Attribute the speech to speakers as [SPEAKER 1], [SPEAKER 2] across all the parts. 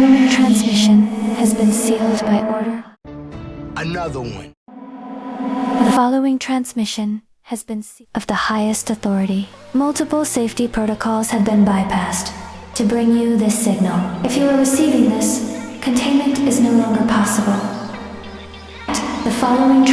[SPEAKER 1] following transmission has been sealed by order.
[SPEAKER 2] Another one.
[SPEAKER 1] The following transmission has been of the highest authority. Multiple safety protocols have been bypassed to bring you this signal. If you are receiving this, containment is no longer possible. The following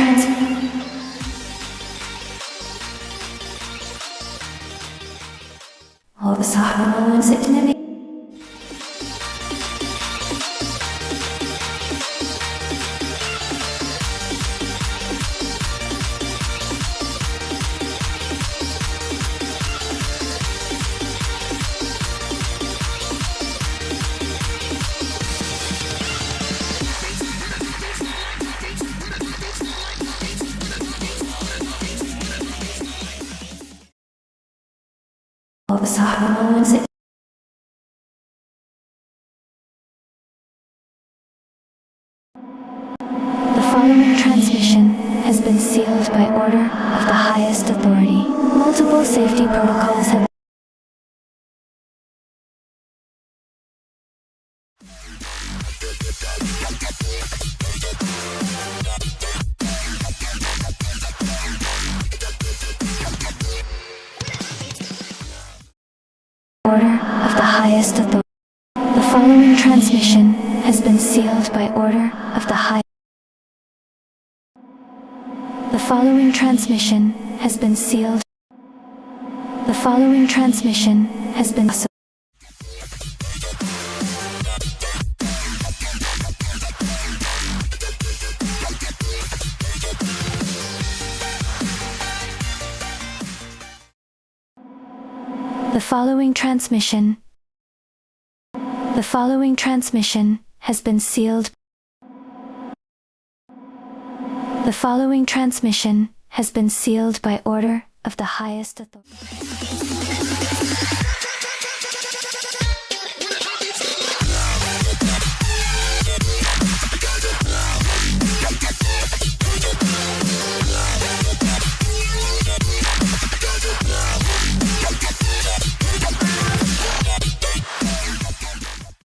[SPEAKER 1] The following transmission has been sealed by order of the highest authority. Multiple safety protocols have order of the highest authority. The following transmission has been sealed by order of the high. The following transmission has been sealed. The following transmission has been The following transmission. The following transmission has been sealed. The following transmission has been sealed by order of the highest authority.